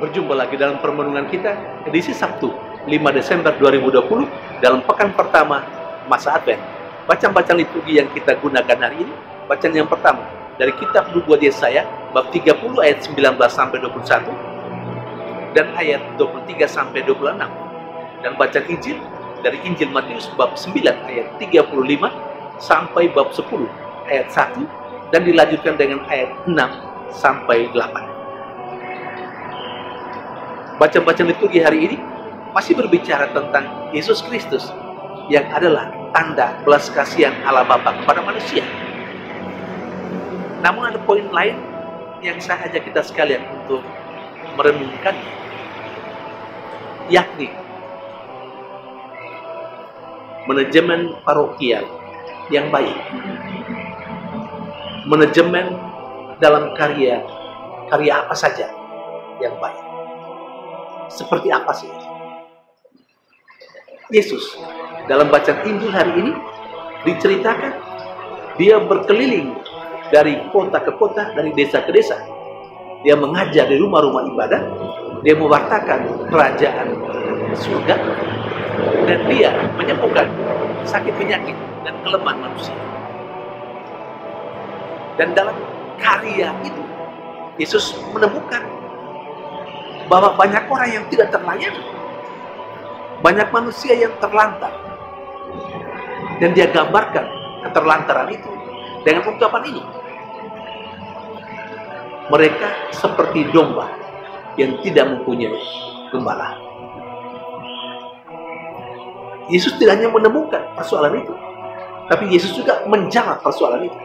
Berjumpa lagi dalam permenungan kita edisi Sabtu 5 Desember 2020 dalam pekan pertama masa Advent. Bacaan-bacaan liturgi yang kita gunakan hari ini, bacaan yang pertama dari kitab Nubuat Yesaya bab 30 ayat 19 sampai 21 dan ayat 23 sampai 26, dan bacaan Injil dari Injil Matius bab 9 ayat 35 sampai bab 10 ayat 1 dan dilanjutkan dengan ayat 6 sampai 8. Bacaan-bacaan liturgi hari ini masih berbicara tentang Yesus Kristus yang adalah tanda belas kasihan Allah Bapa kepada manusia. Namun ada poin lain yang saya ajak kita sekalian untuk merenungkannya, yakni manajemen parokial yang baik, manajemen dalam karya apa saja yang baik. Seperti apa sih Yesus dalam bacaan Injil hari ini diceritakan dia berkeliling dari kota ke kota, dari desa ke desa. Dia mengajar di rumah-rumah ibadah, dia mewartakan kerajaan surga, dan dia menyembuhkan sakit penyakit dan kelemahan manusia. Dan dalam karya itu Yesus menemukan bahwa banyak orang yang tidak terlayani, banyak manusia yang terlantar, dan dia gambarkan keterlantaran itu dengan ungkapan ini: mereka seperti domba yang tidak mempunyai gembala. Yesus tidak hanya menemukan persoalan itu, tapi Yesus juga menjawab persoalan itu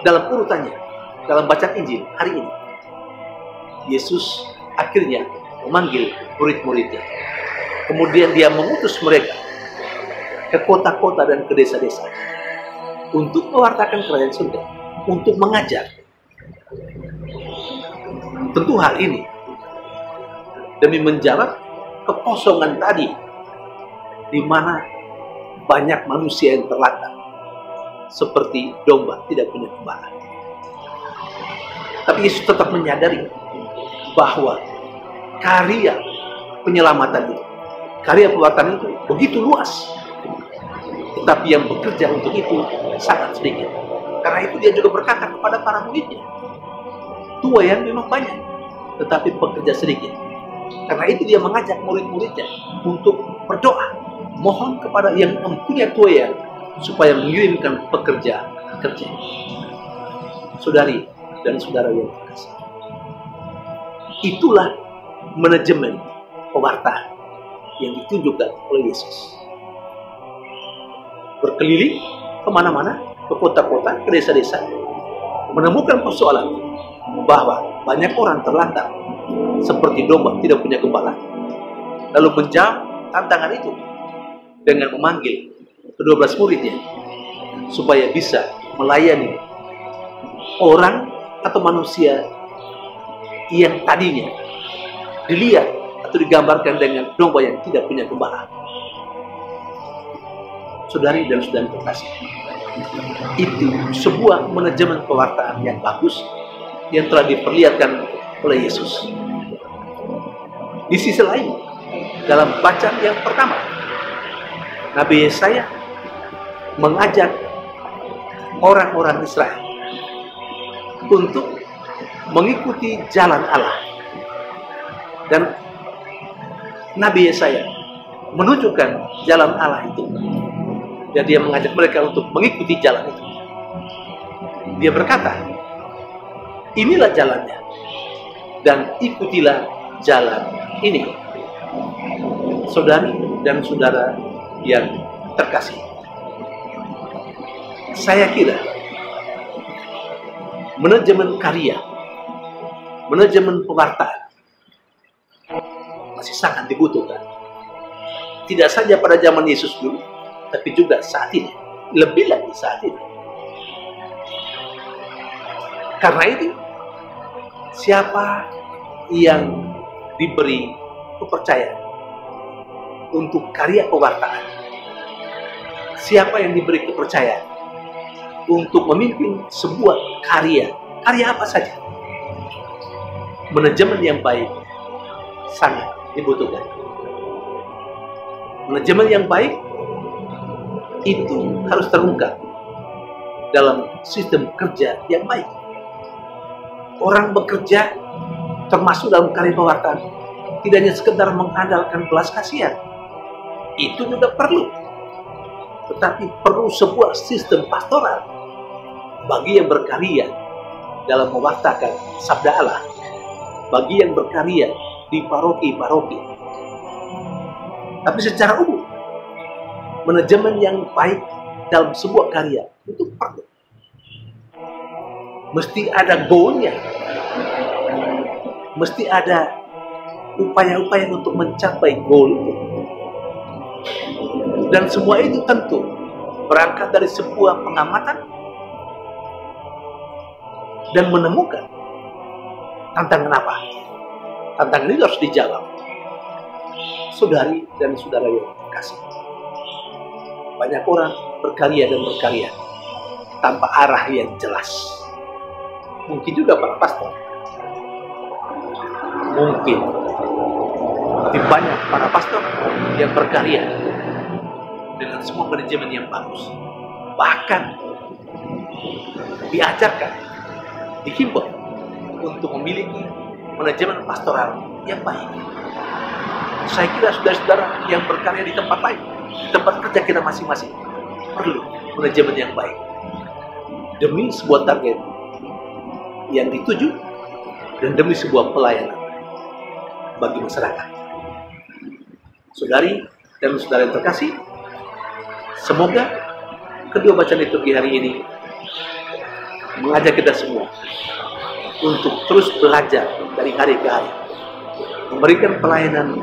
dalam urutannya. Dalam bacaan Injil hari ini, Yesus akhirnya memanggil murid-muridnya. Kemudian dia mengutus mereka ke kota-kota dan ke desa-desa untuk mewartakan kerajaan surga, untuk mengajar. Tentu hal ini demi menjawab kekosongan tadi, di mana banyak manusia yang terlantar seperti domba tidak punya gembala. Tapi Yesus tetap menyadari bahwa karya penyelamatan itu, karya pewartaan itu begitu luas, tetapi yang bekerja untuk itu sangat sedikit. Karena itu dia juga berkata kepada para muridnya, tuaian memang banyak, tetapi pekerja sedikit. Karena itu dia mengajak murid-muridnya untuk berdoa, mohon kepada yang mempunyai tuaian supaya mengirimkan pekerja-pekerja. Saudari dan saudara yang terkasih, itulah manajemen pewartaan yang ditunjukkan oleh Yesus. Berkeliling kemana-mana, ke kota-kota, ke desa-desa, menemukan persoalan bahwa banyak orang terlantar seperti domba tidak punya gembala, lalu menjawab tantangan itu dengan memanggil ke-12 muridnya supaya bisa melayani orang atau manusia yang tadinya dilihat atau digambarkan dengan domba yang tidak punya gembala. Saudari dan saudara terkasih, itu sebuah manajemen pewartaan yang bagus yang telah diperlihatkan oleh Yesus. Di sisi lain, dalam bacaan yang pertama, Nabi Yesaya mengajak orang-orang Israel untuk mengikuti jalan Allah, dan Nabi Yesaya menunjukkan jalan Allah itu, dan dia mengajak mereka untuk mengikuti jalan itu. Dia berkata, inilah jalannya dan ikutilah jalan ini. Saudari dan saudara yang terkasih, saya kira manajemen karya, manajemen pewartaan masih sangat dibutuhkan. Tidak saja pada zaman Yesus dulu, tapi juga saat ini, lebih lagi saat ini. Karena itu, siapa yang diberi kepercayaan untuk karya pewartaan, siapa yang diberi kepercayaan untuk memimpin sebuah karya apa saja, manajemen yang baik sangat dibutuhkan. Manajemen yang baik itu harus terungkap dalam sistem kerja yang baik. Orang bekerja termasuk dalam karya pewartaan tidak hanya sekedar mengandalkan belas kasihan, itu juga perlu, tetapi perlu sebuah sistem pastoral bagi yang berkarya dalam mewartakan sabda Allah, bagi yang berkarya di paroki-paroki. Tapi secara umum, manajemen yang baik dalam sebuah karya itu perlu. Mesti ada goalnya, mesti ada upaya-upaya untuk mencapai goal itu. Dan semua itu tentu berangkat dari sebuah pengamatan dan menemukan tantangan apa. Tantangan itu harus dijawab. Saudari dan saudara yang terkasih, banyak orang berkarya dan berkarya tanpa arah yang jelas. Mungkin juga para pastor, mungkin lebih banyak para pastor yang berkarya dengan semua manajemen yang bagus, bahkan diajarkan, dihimbau untuk memiliki manajemen pastoral yang baik. Saya kira saudara-saudara yang berkarya di tempat lain, di tempat kerja kita masing-masing, perlu manajemen yang baik demi sebuah target yang dituju dan demi sebuah pelayanan bagi masyarakat. Saudari dan saudara yang terkasih, semoga kedua bacaan liturgi hari ini mengajak kita semua untuk terus belajar dari hari ke hari, memberikan pelayanan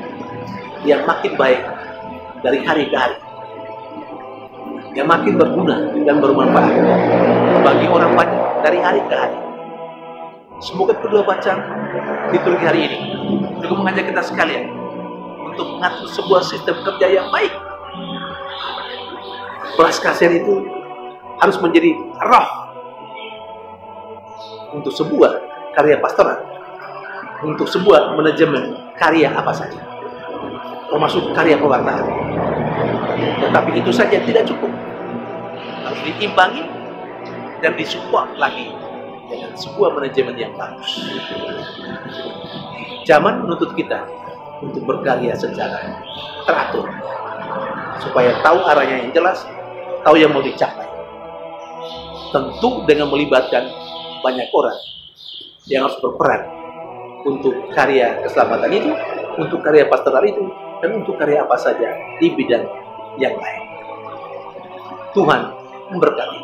yang makin baik dari hari ke hari, yang makin berguna dan bermanfaat bagi orang banyak dari hari ke hari. Semoga kedua bacaan liturgi hari ini juga mengajak kita sekalian untuk mengatur sebuah sistem kerja yang baik. Belas kasihan itu harus menjadi roh untuk sebuah karya pastoral, untuk sebuah manajemen karya apa saja, termasuk karya pewartaan. Tetapi itu saja tidak cukup, harus diimbangi dan disupport lagi dengan sebuah manajemen yang bagus. Zaman menuntut kita untuk berkarya secara teratur, supaya tahu arahnya yang jelas, tahu yang mau dicapai. Tentu dengan melibatkan banyak orang yang harus berperan untuk karya keselamatan itu, untuk karya pastoral itu, dan untuk karya apa saja di bidang yang lain. Tuhan memberkati.